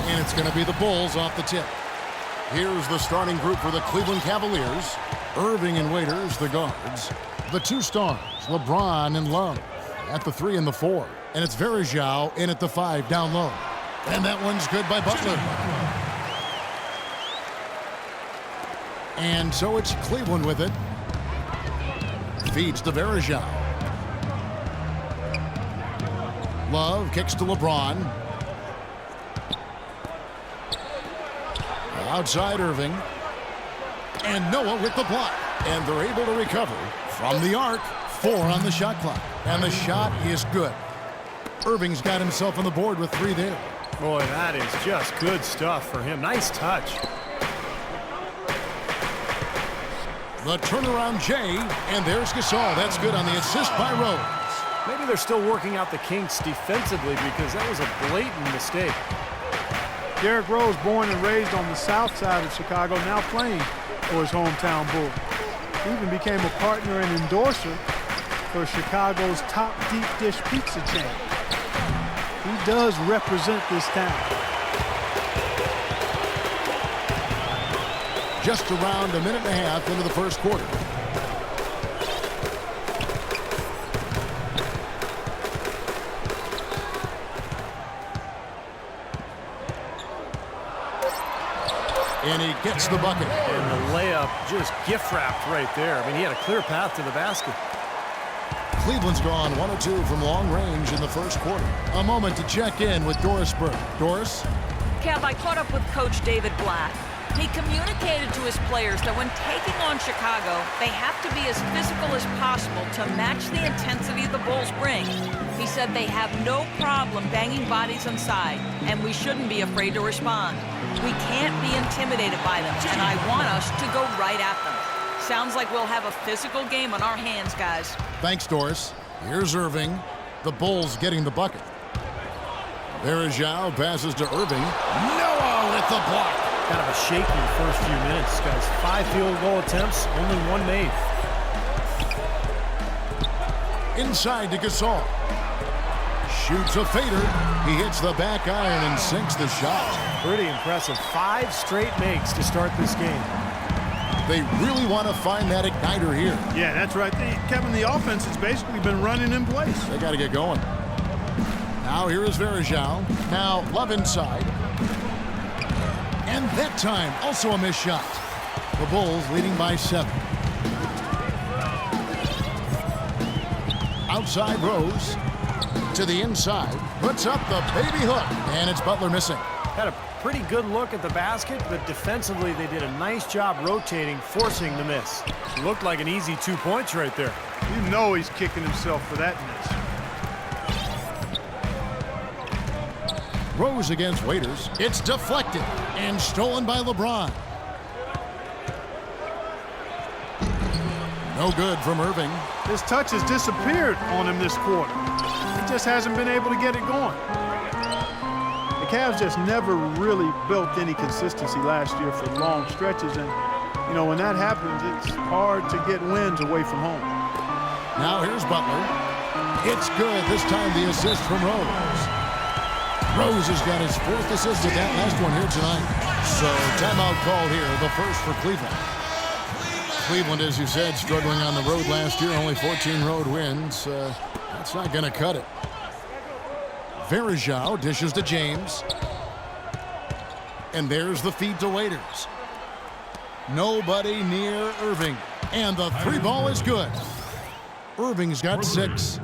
And it's going to be the Bulls off the tip. Here's the starting group for the Cleveland Cavaliers. Irving and Waiters, the guards. The two stars, LeBron and Love, at the 3 and the 4. And it's Verjao in at the 5 down low. And that one's good by Butler. And so it's Cleveland with it. Feeds to Verjao. Love kicks to LeBron. Outside Irving. And Noah with the block. And they're able to recover from the arc. 4 on the shot clock. And the shot is good. Irving's got himself on the board with 3 there. Boy, that is just good stuff for him. Nice touch. The turnaround Jay, and there's Gasol. That's good on the assist by Rose. Maybe they're still working out the kinks defensively because that was a blatant mistake. Derrick Rose, born and raised on the south side of Chicago, now playing for his hometown Bulls. He even became a partner and endorser for Chicago's top deep dish pizza chain. He does represent this town. Just around a minute and a half into the first quarter. And he gets the bucket. And the layup just gift-wrapped right there. I mean, he had a clear path to the basket. Cleveland's gone 1 of 2 from long range in the first quarter. A moment to check in with Doris Burke. Doris? Kev, I caught up with Coach David Blatt. He communicated to his players that when taking on Chicago, they have to be as physical as possible to match the intensity the Bulls bring. He said they have no problem banging bodies inside, and we shouldn't be afraid to respond. We can't be intimidated by them, and I want us to go right at them. Sounds like we'll have a physical game on our hands, guys. Thanks, Doris. Here's Irving. The Bulls getting the bucket. Verjao passes to Irving. Noah with the block. Kind of a shaky first few minutes, guys. 5 field goal attempts, only 1 made. Inside to Gasol. Shoots a fader. He hits the back iron and sinks the shot. Pretty impressive. 5 straight makes to start this game. They really want to find that igniter here. Yeah, that's right. Kevin, the offense has basically been running in place. They got to get going. Now here is Verjao. Now Love inside. And that time, also a missed shot. The Bulls leading by 7. Outside Rose. To the inside. Puts up the baby hook. And it's Butler missing. Had a pretty good look at the basket, but defensively they did a nice job rotating, forcing the miss. Looked like an easy 2 points right there. You know he's kicking himself for that miss. Rose against Waiters. It's deflected and stolen by LeBron. No good from Irving. His touch has disappeared on him this quarter. He just hasn't been able to get it going. The Cavs just never really built any consistency last year for long stretches, and you know when that happens, it's hard to get wins away from home. Now here's Butler. It's good. This time the assist from Rose. Rose has got his 4th assist at that last one here tonight. So timeout called here, the first for Cleveland. Cleveland, as you said, struggling on the road last year, only 14 road wins. That's not going to cut it. Verjao dishes to James. And there's the feed to Waiters. Nobody near Irving. And the 3 ball is good. Irving's got 6.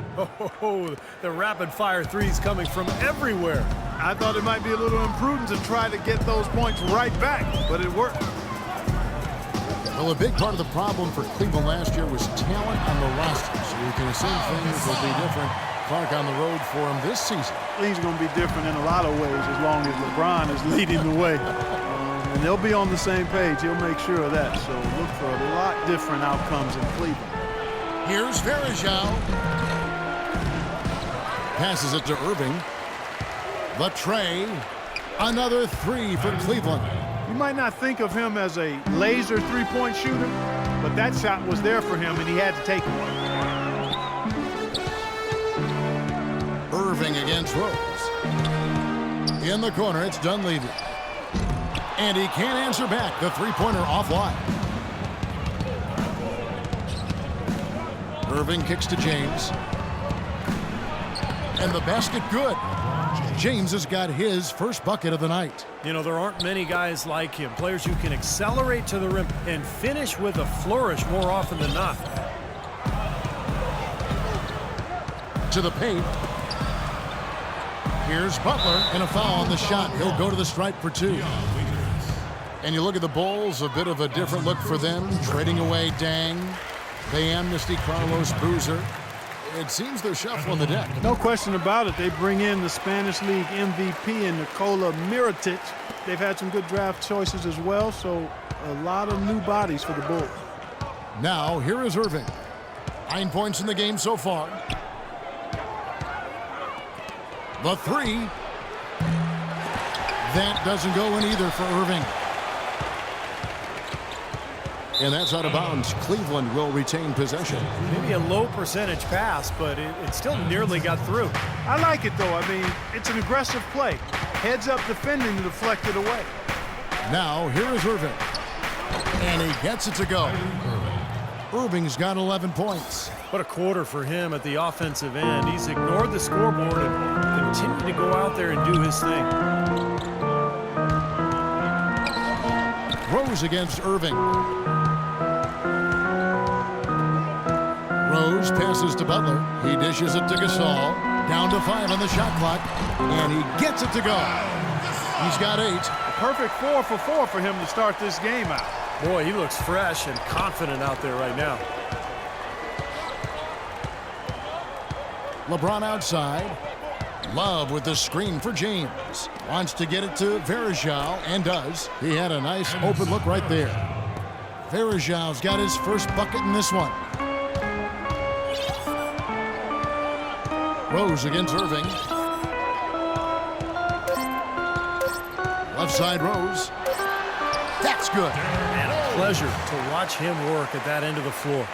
Oh, the rapid-fire threes coming from everywhere. I thought it might be a little imprudent to try to get those points right back, but it worked. Well, a big part of the problem for Cleveland last year was talent on the roster, so you can assume things will be different. Clark on the road for him this season. Things are going to be different in a lot of ways as long as LeBron is leading the way. And they'll be on the same page. He'll make sure of that. So look for a lot different outcomes in Cleveland. Here's Verjao. Passes it to Irving. The tray. Another 3 for Cleveland. You might not think of him as a laser three-point shooter, but that shot was there for him, and he had to take it. Irving against Rose. In the corner, it's Dunleavy. And he can't answer back. The three-pointer offline. Irving kicks to James. And the basket good. James has got his first bucket of the night. You know, there aren't many guys like him. Players who can accelerate to the rim and finish with a flourish more often than not. To the paint. Here's Butler, and a foul on the shot. He'll go to the stripe for two. And you look at the Bulls, a bit of a different look for them. Trading away Dang. They amnesty Carlos Boozer. It seems they're shuffling the deck. No question about it. They bring in the Spanish League MVP and Nikola Mirotic. They've had some good draft choices as well, so a lot of new bodies for the Bulls. Now, here is Irving. 9 points in the game so far. The three. That doesn't go in either for Irving. And that's out of bounds. Cleveland will retain possession. Maybe a low percentage pass, but it still nearly got through. I like it, though. I mean, it's an aggressive play. Heads up defending to deflect it away. Now, here is Irving. And he gets it to go. Irving's got 11 points. What a quarter for him at the offensive end. He's ignored the scoreboard and continued to go out there and do his thing. Rose against Irving. Rose passes to Butler. He dishes it to Gasol. Down to 5 on the shot clock. And he gets it to go. He's got 8. A perfect 4 for 4 for him to start this game out. Boy, he looks fresh and confident out there right now. LeBron outside. Love with the screen for James. Wants to get it to Varejao, and does. He had a nice open look right there. Varejao's got his first bucket in this one. Rose against Irving. Left side Rose. That's good. And a pleasure to watch him work at that end of the floor.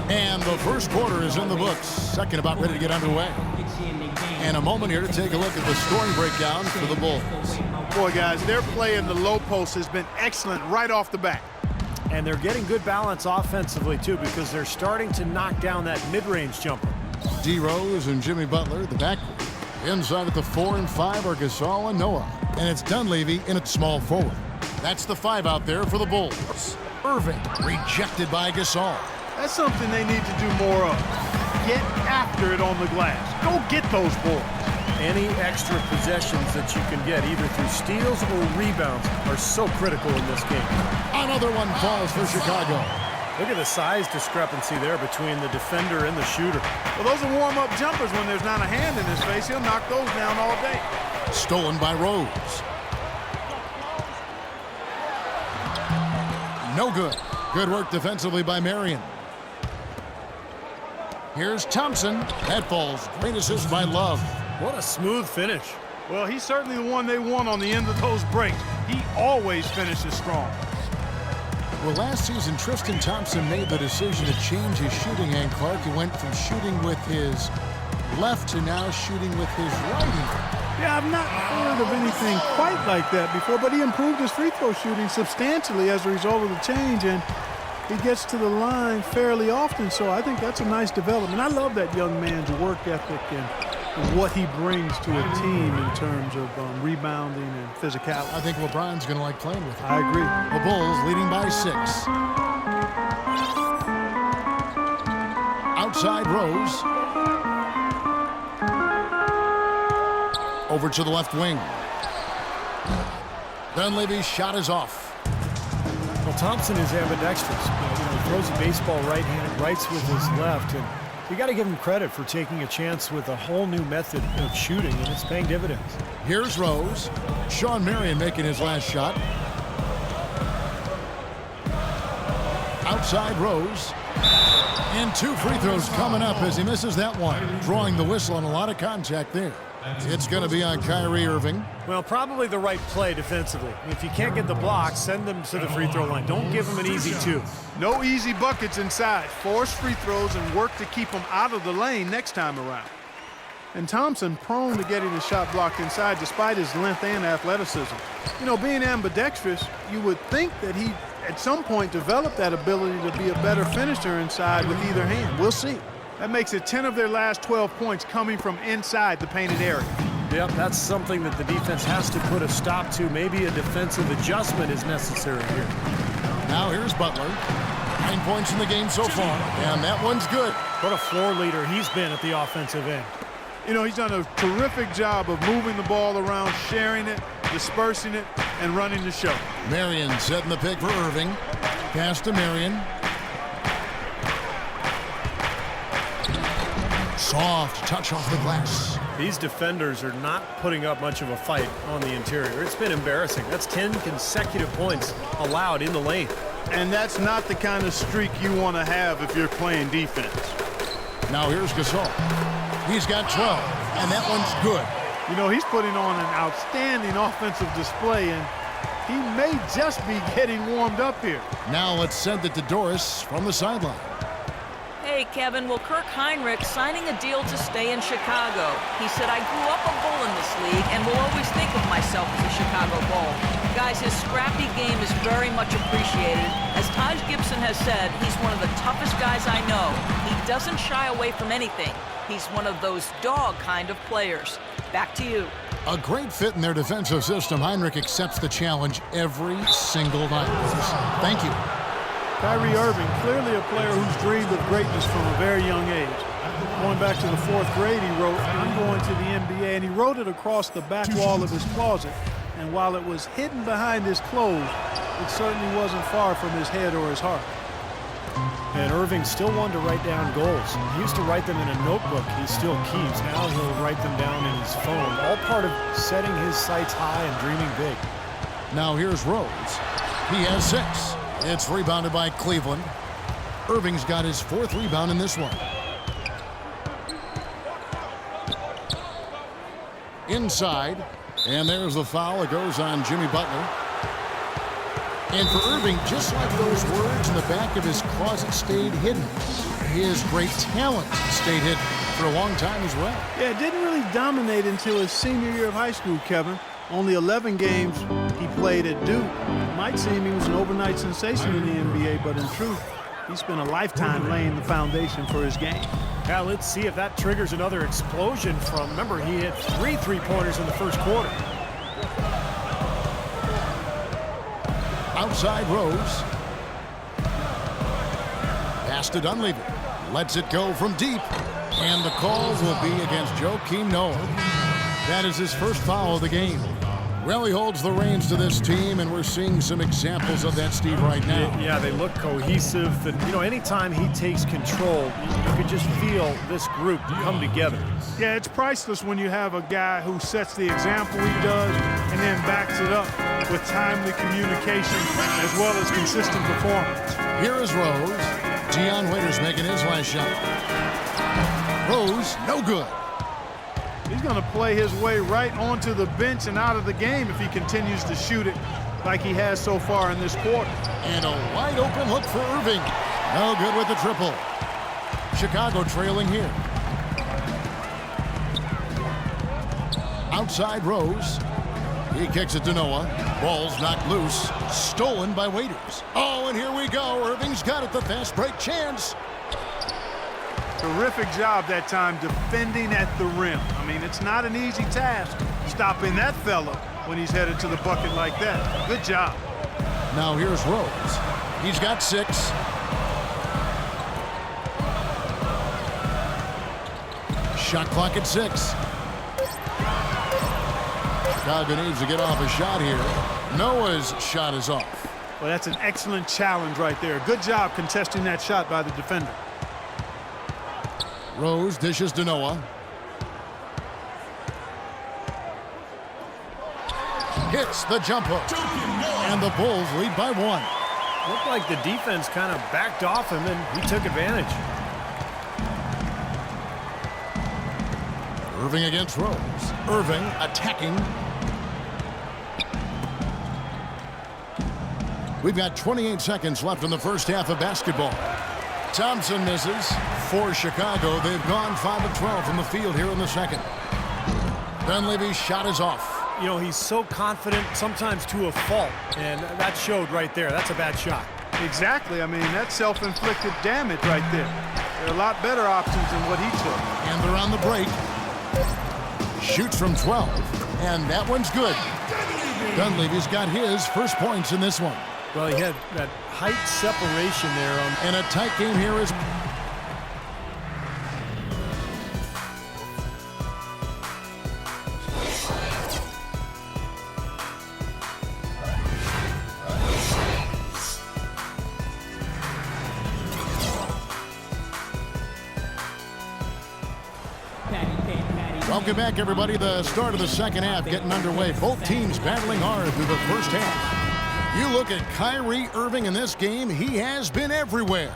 And the first quarter is in the books. Second about ready to get underway. And a moment here to take a look at the scoring breakdown for the Bulls. Boy, guys, their play in the low post has been excellent right off the bat. And they're getting good balance offensively, too, because they're starting to knock down that mid-range jumper. D. Rose and Jimmy Butler, the backcourt. Inside at the 4 and 5 are Gasol and Noah. And it's Dunleavy in at small forward. That's the 5 out there for the Bulls. Irving rejected by Gasol. That's something they need to do more of. Get after it on the glass. Go get those boards. Any extra possessions that you can get, either through steals or rebounds, are so critical in this game. Another one falls for Chicago. Look at the size discrepancy there between the defender and the shooter. Well, those are warm-up jumpers when there's not a hand in his face. He'll knock those down all day. Stolen by Rose. No good. Good work defensively by Marion. Here's Thompson. That falls. Great assist by Love. What a smooth finish. Well, he's certainly the one they want on the end of those breaks. He always finishes strong. Well, last season, Tristan Thompson made the decision to change his shooting hand, Clark. He went from shooting with his left to now shooting with his right hand. Yeah, I've not heard of anything quite like that before, but he improved his free throw shooting substantially as a result of the change, and he gets to the line fairly often, so I think that's a nice development. I love that young man's work ethic and what he brings to a team in terms of rebounding and physicality. I think LeBron's going to like playing with him. I agree. The Bulls leading by 6. Outside Rose. Over to the left wing. Dunleavy's shot is off. Well, Thompson is ambidextrous. He throws a baseball right-handed, writes with his left, and you got to give him credit for taking a chance with a whole new method of shooting, and it's paying dividends. Here's Rose. Sean Marion making his last shot. Outside Rose. And 2 free throws coming up as he misses that one. Drawing the whistle on a lot of contact there. It's going to be on Kyrie Irving. Well, probably the right play defensively. If you can't get the block, send them to the free throw line. Don't give them an easy two. No easy buckets inside. Force free throws and work to keep them out of the lane next time around. And Thompson prone to getting the shot blocked inside despite his length and athleticism. You know, being ambidextrous, you would think that he at some point developed that ability to be a better finisher inside with either hand. We'll see. That makes it 10 of their last 12 points coming from inside the painted area. Yep, that's something that the defense has to put a stop to. Maybe a defensive adjustment is necessary here. Now here's Butler. 9 points in the game so far, and that one's good. What a floor leader he's been at the offensive end. You know, he's done a terrific job of moving the ball around, sharing it, dispersing it, and running the show. Marion setting the pick for Irving. Pass to Marion. Soft touch off the glass. These defenders are not putting up much of a fight on the interior. It's been embarrassing. That's 10 consecutive points allowed in the lane. And that's not the kind of streak you want to have if you're playing defense. Now here's Gasol. He's got 12, and that one's good. You know, he's putting on an outstanding offensive display, and he may just be getting warmed up here. Now let's send it to Doris from the sideline. Hey, Kevin, will Kirk Heinrich signing a deal to stay in Chicago? He said, I grew up a Bull in this league and will always think of myself as a Chicago Bull. Guys, his scrappy game is very much appreciated. As Taj Gibson has said, he's one of the toughest guys I know. He doesn't shy away from anything. He's one of those dog kind of players. Back to you. A great fit in their defensive system. Heinrich accepts the challenge every single night. Thank you. Kyrie Irving, clearly a player who's dreamed of greatness from a very young age. Going back to the 4th grade, he wrote, I'm going to the NBA, and he wrote it across the back wall of his closet. And while it was hidden behind his clothes, it certainly wasn't far from his head or his heart. And Irving still wanted to write down goals. He used to write them in a notebook he still keeps. Now he'll write them down in his phone. All part of setting his sights high and dreaming big. Now here's Rose. He has 6. It's rebounded by Cleveland. Irving's got his 4th rebound in this one. Inside, and there's the foul. It goes on Jimmy Butler. And for Irving, just like those words in the back of his closet stayed hidden, his great talent stayed hidden for a long time as well. Yeah, it didn't really dominate until his senior year of high school, Kevin. Only 11 games he played at Duke. It might seem he was an overnight sensation in the NBA, but in truth, he spent a lifetime laying the foundation for his game. Now let's see if that triggers another explosion from, remember, he hit 3 3-pointers in the first quarter. Outside Rose. Pass to Dunleavy. Lets it go from deep. And the call will be against Joakim Noah. That is his first foul of the game. Well, he holds the reins to this team, and we're seeing some examples of that, Steve, right now. Yeah, they look cohesive. And, you know, anytime he takes control, you could just feel this group come together. Yeah, it's priceless when you have a guy who sets the example he does and then backs it up with timely communication as well as consistent performance. Here is Rose. Dion Waiters making his last shot. Rose, no good. He's going to play his way right onto the bench and out of the game if he continues to shoot it like he has so far in this quarter. And a wide open look for Irving. No good with the triple. Chicago trailing here. Outside Rose. He kicks it to Noah. Ball's knocked loose. Stolen by Waiters. Oh, and here we go. Irving's got it. The fast break chance. Terrific job that time defending at the rim. I mean, it's not an easy task stopping that fella when he's headed to the bucket like that. Good job. Now here's Rose. He's got 6. Shot clock at 6. Chicago needs to get off a shot here. Noah's shot is off. Well, that's an excellent challenge right there. Good job contesting that shot by the defender. Rose dishes to Noah. Hits the jump hook. And the Bulls lead by 1. Looked like the defense kind of backed off him, and he took advantage. Irving against Rose. Irving attacking. We've got 28 seconds left in the first half of basketball. Thompson misses for Chicago. They've gone 5 of 12 from the field here in the second. Dunleavy's shot is off. You know, he's so confident, sometimes to a fault, and that showed right there. That's a bad shot. Exactly. I mean, that's self-inflicted damage right there. There are a lot better options than what he took. And they're on the break. Shoots from 12, and that one's good. Dunleavy's got his first points in this one. Well, he had that height separation there. And a tight game here is... Welcome back, everybody. The start of the second half getting underway. Both teams battling hard through the first half. You look at Kyrie Irving in this game, he has been everywhere.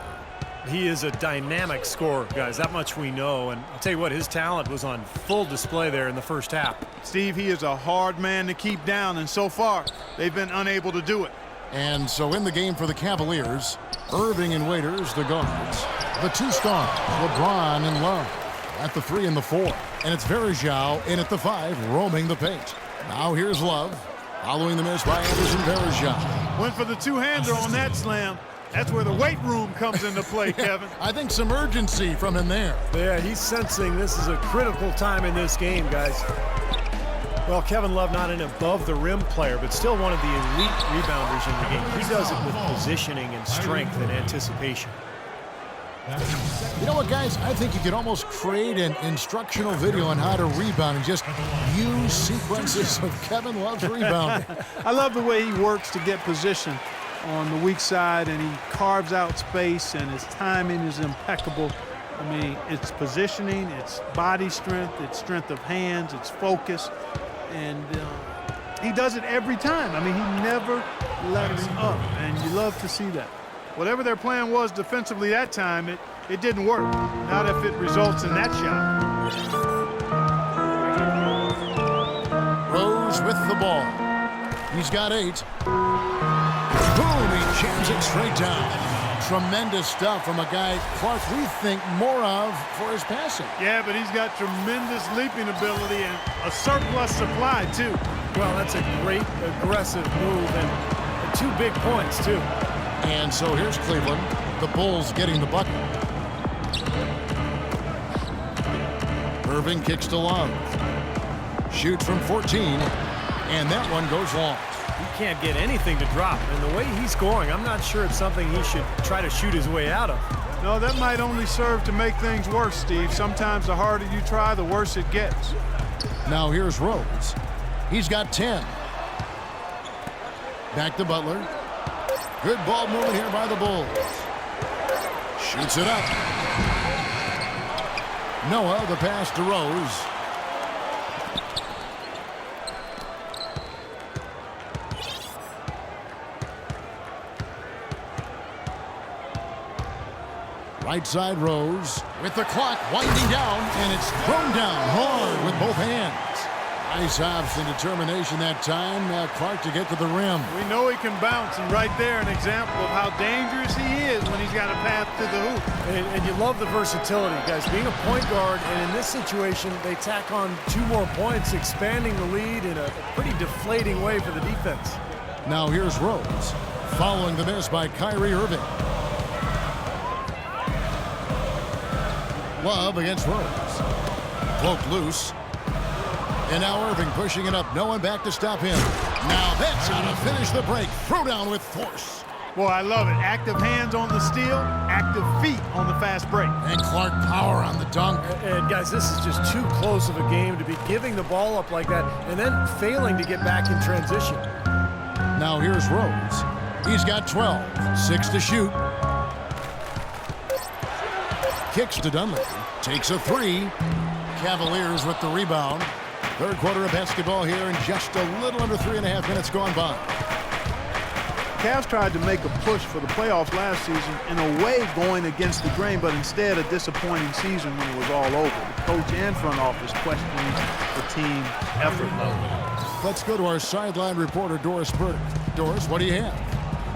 He is a dynamic scorer, guys. That much we know. And I'll tell you what, his talent was on full display there in the first half. Steve, he is a hard man to keep down, and so far, they've been unable to do it. And so in the game for the Cavaliers, Irving and Waiters, the guards. The two stars, LeBron and Love, at the 3 and the 4. And it's Verjao in at the 5, roaming the paint. Now here's Love, following the miss by Anderson. Verjao went for the two-hander on that slam. That's where the weight room comes into play, Kevin. I think some urgency from him there. Yeah, he's sensing this is a critical time in this game, guys. Well, Kevin Love not an above-the-rim player, but still one of the elite rebounders in the game. He does it with positioning and strength and anticipation. You know what, guys? I think you could almost create an instructional video on how to rebound and just use sequences of Kevin Love's rebounding. I love the way he works to get position on the weak side, and he carves out space, and his timing is impeccable. I mean, it's positioning, it's body strength, it's strength of hands, it's focus, and he does it every time. I mean, he never lets up, and you love to see that. Whatever their plan was defensively that time, it didn't work. Not if it results in that shot. Rose with the ball. He's got 8. Boom, he jams it straight down. Tremendous stuff from a guy, Clark, we think more of for his passing. Yeah, but he's got tremendous leaping ability and a surplus supply, too. Well, that's a great aggressive move, and 2 big points, too. And so here's Cleveland. The Bulls getting the bucket. Irving kicks to Love. Shoots from 14. And that one goes long. He can't get anything to drop. And the way he's scoring, I'm not sure it's something he should try to shoot his way out of. No, that might only serve to make things worse, Steve. Sometimes the harder you try, the worse it gets. Now here's Rose. He's got 10. Back to Butler. Good ball movement here by the Bulls. Shoots it up. Noah, the pass to Rose. Right side Rose with the clock winding down, and it's thrown down hard with both hands. Nice ops and determination that time, Clark, to get to the rim. We know he can bounce, and right there an example of how dangerous he is when he's got a path to the hoop. And you love the versatility, guys. Being a point guard, and in this situation, they tack on 2 more points, expanding the lead in a pretty deflating way for the defense. Now here's Rose, following the miss by Kyrie Irving. Love against Rose. Cloak loose. And now Irving pushing it up. No one back to stop him. Now that's how to finish the break. Throw down with force. Boy, I love it. Active hands on the steal, active feet on the fast break. And Clark power on the dunk. And guys, this is just too close of a game to be giving the ball up like that and then failing to get back in transition. Now here's Rose. He's got 12. 6 to shoot. Kicks to Dunleavy. Takes a 3. Cavaliers with the rebound. Third quarter of basketball here, and just a little under 3.5 minutes gone by. Cavs tried to make a push for the playoffs last season, in a way going against the grain, but instead a disappointing season when it was all over. The coach and front office questioning the team effort level. Let's go to our sideline reporter, Doris Burke. Doris, what do you have?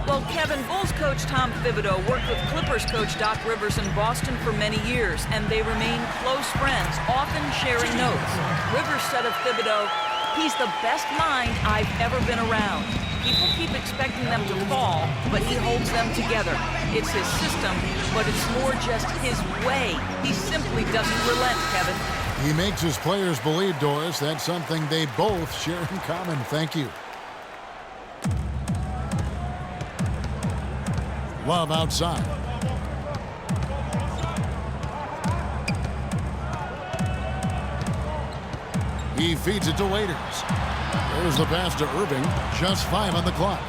Well, Kevin, Bulls coach Tom Thibodeau worked with Clippers coach Doc Rivers in Boston for many years, and they remain close friends, often sharing notes. Rivers said of Thibodeau, "He's the best mind I've ever been around. People keep expecting them to fall, but he holds them together. It's his system, but it's more just his way. He simply doesn't relent, Kevin." He makes his players believe, Doris. That's something they both share in common. Thank you. Love outside. He feeds it to Waiters. There's the pass to Irving. Just 5 on the clock.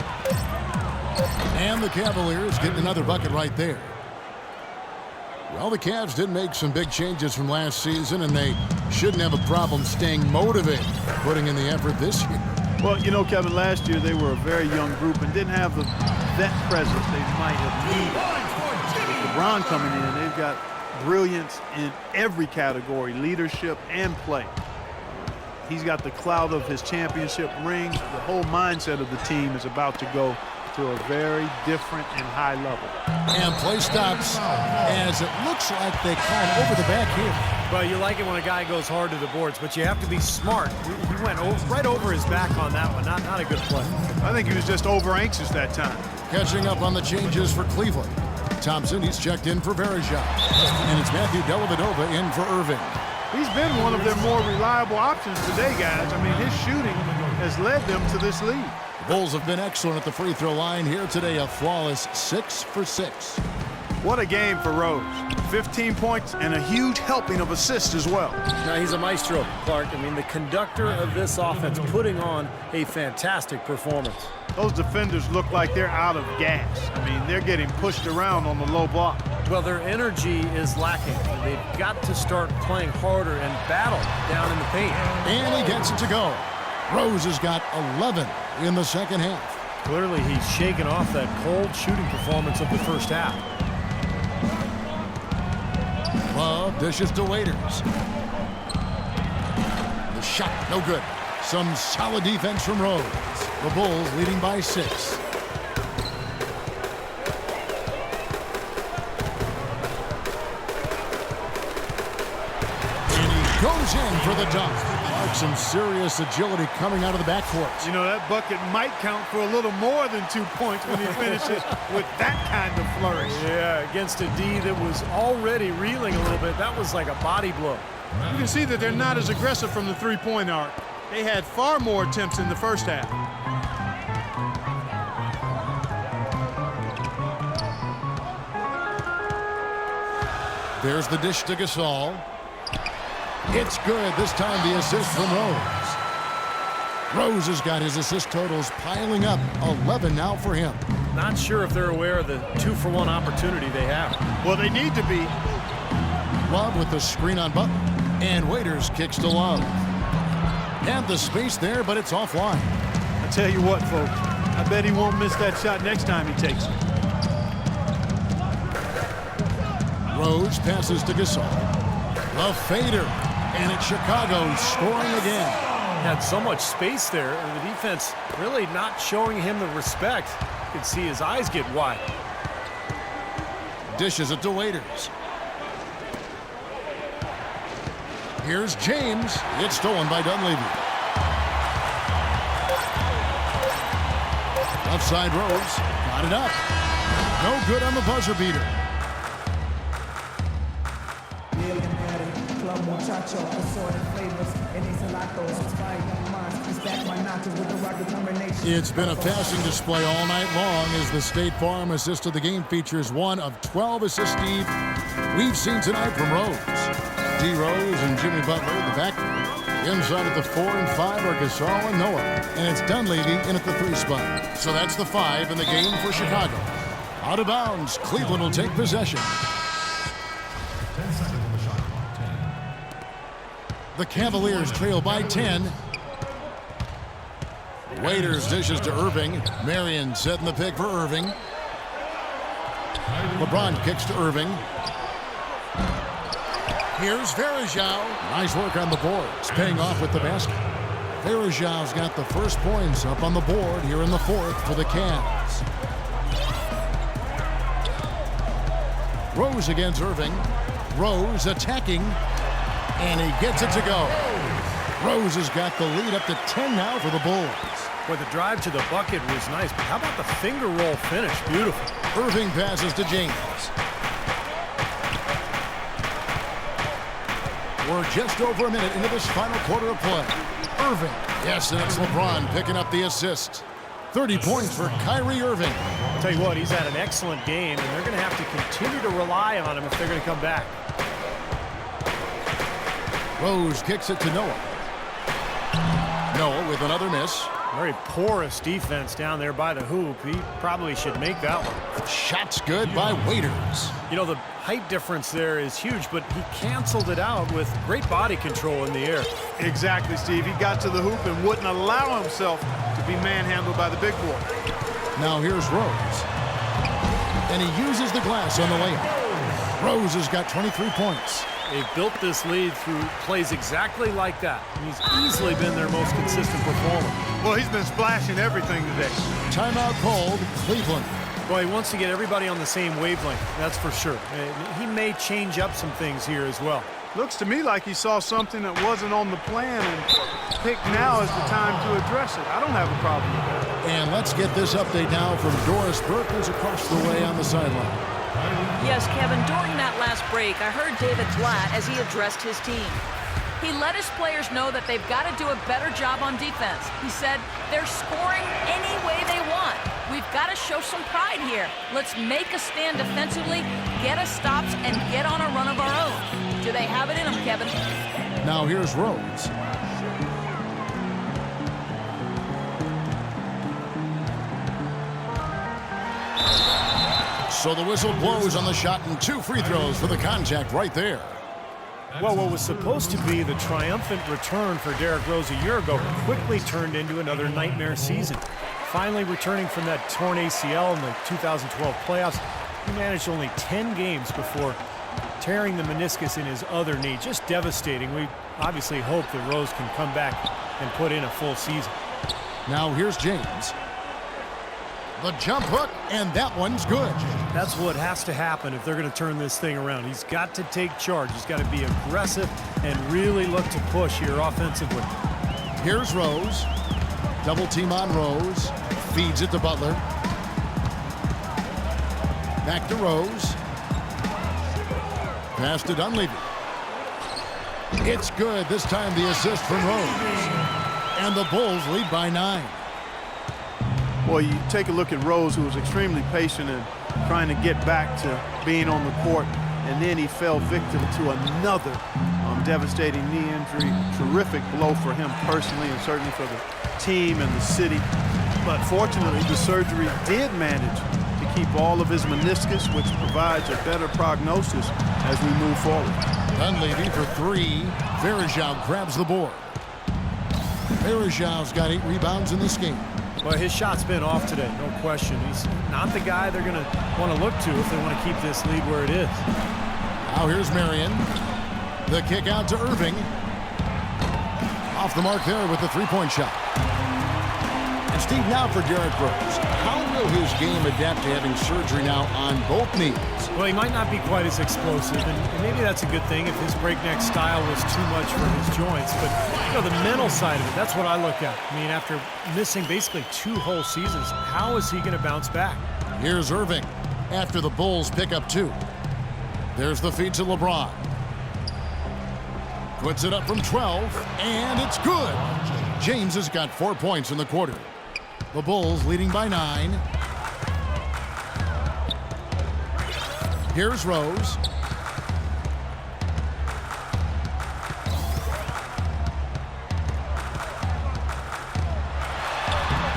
And the Cavaliers get another bucket right there. Well, the Cavs did make some big changes from last season, and they shouldn't have a problem staying motivated, putting in the effort this year. Well, you know, Kevin, last year they were a very young group and didn't have the vet presence they might have needed. With LeBron coming in, they've got brilliance in every category, leadership and play. He's got the clout of his championship rings. The whole mindset of the team is about to go to a very different and high level. And play stops as it looks like they call him over the back here. Well, you like it when a guy goes hard to the boards, but you have to be smart. He went right over his back on that one. Not a good play. I think he was just over anxious that time. Catching up on the changes for Cleveland. Thompson, he's checked in for Verejao. And it's Matthew Dellavedova in for Irving. He's been one of their more reliable options today, guys. I mean, his shooting has led them to this lead. The Bulls have been excellent at the free throw line here today, a flawless 6 for 6. What a game for Rose. 15 points and a huge helping of assists as well. Now, he's a maestro, Clark. I mean, the conductor of this offense, putting on a fantastic performance. Those defenders look like they're out of gas. I mean, they're getting pushed around on the low block. Well, their energy is lacking. They've got to start playing harder and battle down in the paint. And he gets it to go. Rose has got 11 in the second half. Clearly, he's shaken off that cold shooting performance of the first half. Love dishes to Waiters. The shot, no good. Some solid defense from Rose. The Bulls leading by 6. And he goes in for the dunk. Some serious agility coming out of the backcourt. You know, that bucket might count for a little more than 2 points when he finishes with that kind of flourish. Yeah, against a D that was already reeling a little bit. That was like a body blow. You can see that they're not as aggressive from the three-point arc. They had far more attempts in the first half. There's the dish to Gasol. It's good. This time the assist from Rose. Rose has got his assist totals piling up. 11 now for him. Not sure if they're aware of the 2-for-1 opportunity they have. Well, they need to be. Love with the screen on Butler. And Waiters kicks to Love. And the space there, but it's offline. I tell you what, folks. I bet he won't miss that shot next time he takes it. Rose passes to Gasol. The fader. And it's Chicago scoring again. Had so much space there, and the defense really not showing him the respect. You can see his eyes get wide. Dishes it to Waiters. Here's James. It's stolen by Dunleavy. Left side Rose. Got it up. No good on the buzzer beater. It's been a passing display all night long as the State Farm assist of the game features one of 12 assists we've seen tonight from Rose. D. Rose and Jimmy Butler at the back. Inside at the 4 and 5 are Gasol and Noah. And it's Dunleavy in at the 3 spot. So that's the 5 in the game for Chicago. Out of bounds, Cleveland will take possession. The Cavaliers trail by 10. Waiters dishes to Irving. Marion setting the pick for Irving. LeBron kicks to Irving. Here's Varejao. Nice work on the boards, paying off with the basket. Varejao's got the first points up on the board here in the fourth for the Cavs. Rose against Irving. Rose attacking, and he gets it to go. Rose has got the lead up to 10 now for the Bulls. Boy, the drive to the bucket was nice, but how about the finger roll finish? Beautiful. Irving passes to James. We're just over a minute into this final quarter of play. Irving. Yes, and it's LeBron picking up the assist. 30 points for Kyrie Irving. I'll tell you what, he's had an excellent game, and they're going to have to continue to rely on him if they're going to come back. Rose kicks it to Noah. Noah with another miss. Very porous defense down there by the hoop. He probably should make that one. Shot's good by Waiters. You know, the height difference there is huge, but he canceled it out with great body control in the air. Exactly, Steve. He got to the hoop and wouldn't allow himself to be manhandled by the big boy. Now here's Rose. And he uses the glass on the layup. Rose has got 23 points. They've built this lead through plays exactly like that. He's easily been their most consistent performer. Well, he's been splashing everything today. Timeout called, Cleveland. Well, he wants to get everybody on the same wavelength, that's for sure. He may change up some things here as well. Looks to me like he saw something that wasn't on the plan and picked now as the time to address it. I don't have a problem with that. And let's get this update now from Doris Burke, who's across the way on the sideline. Yes, Kevin, during that last break, I heard David Blatt as he addressed his team. He let his players know that they've got to do a better job on defense. He said, they're scoring any way they want. We've got to show some pride here. Let's make a stand defensively, get us stops, and get on a run of our own. Do they have it in them, Kevin? Now here's Rose. So the whistle blows on the shot and 2 free throws for the contact right there. Well, what was supposed to be the triumphant return for Derrick Rose a year ago quickly turned into another nightmare season. Finally returning from that torn ACL in the 2012 playoffs, he managed only 10 games before tearing the meniscus in his other knee. Just devastating. We obviously hope that Rose can come back and put in a full season. Now here's James. The jump hook, and that one's good. That's what has to happen if they're going to turn this thing around. He's got to take charge. He's got to be aggressive and really look to push here offensively. Here's Rose. Double team on Rose. Feeds it to Butler. Back to Rose. Pass to Dunleavy. It's good. This time the assist from Rose. And the Bulls lead by 9. Boy, you take a look at Rose, who was extremely patient and trying to get back to being on the court, and then he fell victim to another devastating knee injury. Terrific blow for him personally and certainly for the team and the city. But fortunately, the surgery did manage to keep all of his meniscus, which provides a better prognosis as we move forward. Dunleavy for 3. Varejao grabs the board. Varejao's got 8 rebounds in this game. Well, his shot's been off today, no question. He's not the guy they're going to want to look to if they want to keep this lead where it is. Now here's Marion. The kick out to Irving. Off the mark there with the 3-point shot. And Steve, now for Derrick Rose. How will his game adapt to having surgery now on both knees? Well, he might not be quite as explosive, and maybe that's a good thing if his breakneck style was too much for his joints. But, you know, the mental side of it, that's what I look at. I mean, after missing basically 2 whole seasons, how is he going to bounce back? Here's Irving after the Bulls pick up 2. There's the feed to LeBron. Puts it up from 12, and it's good. James has got 4 points in the quarter. The Bulls leading by 9. Here's Rose.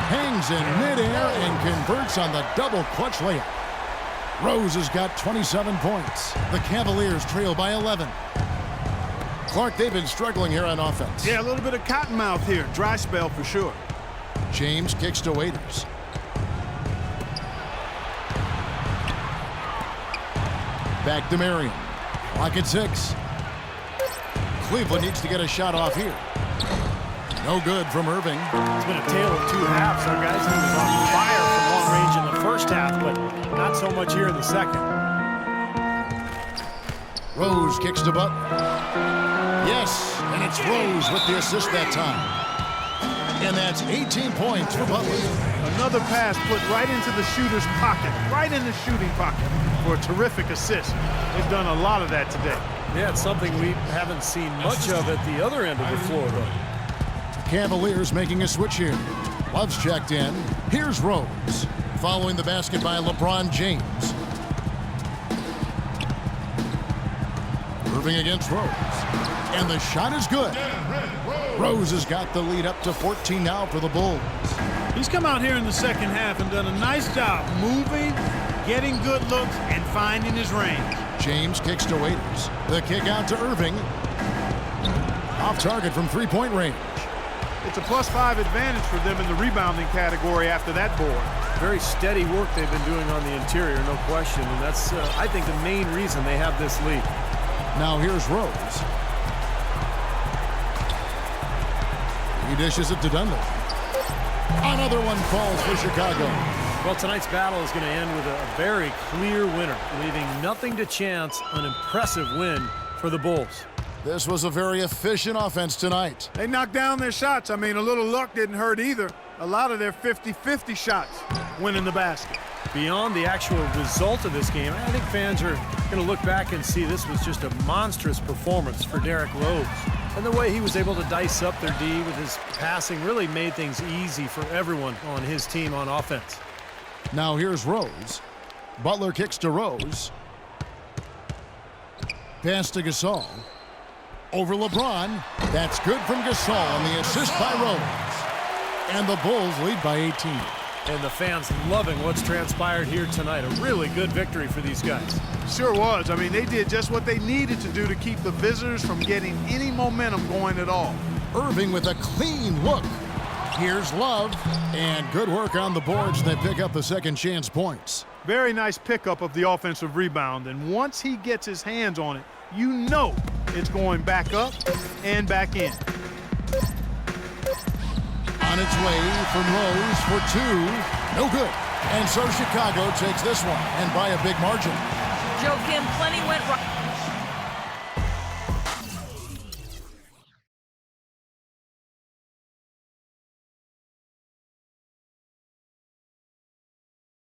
Hangs in midair and converts on the double clutch layup. Rose has got 27 points. The Cavaliers trail by 11. Clark, they've been struggling here on offense. Yeah, a little bit of cottonmouth here. Dry spell for sure. James kicks to Waiters. Back to Marion. Clock at 6. Cleveland needs to get a shot off here. No good from Irving. It's been a tale of two halves. Our guys he was on fire from long range in the first half, but not so much here in the second. Rose kicks to Butler. Yes, and it's Rose with the assist that time. And that's 18 points for Butler. Another pass put right into the shooter's pocket, right in the shooting pocket for a terrific assist. They've done a lot of that today. Yeah, it's something we haven't seen much of at the other end of the floor, though. Cavaliers making a switch here. Love's checked in. Here's Rose. Following the basket by LeBron James. Irving against Rose. And the shot is good. Rose has got the lead up to 14 now for the Bulls. He's come out here in the second half and done a nice job moving, getting good looks, and finding his range. James kicks to Waiters. The kick out to Irving. Off target from three-point range. It's a +5 advantage for them in the rebounding category after that board. Very steady work they've been doing on the interior, no question. And that's, I think, the main reason they have this lead. Now here's Rose. He dishes it to Dunleavy. Another one falls for Chicago. Well, tonight's battle is going to end with a very clear winner, leaving nothing to chance. An impressive win for the Bulls. This was a very efficient offense tonight. They knocked down their shots. I mean, a little luck didn't hurt either. A lot of their 50-50 shots went in the basket. Beyond the actual result of this game, I think fans are going to look back and see this was just a monstrous performance for Derrick Rose. And the way he was able to dice up their D with his passing really made things easy for everyone on his team on offense. Now here's Rose. Butler kicks to Rose. Pass to Gasol. Over LeBron. That's good from Gasol on the assist by Rose. And the Bulls lead by 18. And the fans loving what's transpired here tonight. A really good victory for these guys. Sure was. I mean, they did just what they needed to do to keep the visitors from getting any momentum going at all. Irving with a clean look. Here's Love. And good work on the boards. They pick up the second chance points. Very nice pickup of the offensive rebound. And once he gets his hands on it, you know it's going back up and back in. On its way from Rose for two. No good. And so Chicago takes this one, and by a big margin. Joe Kim, plenty went right.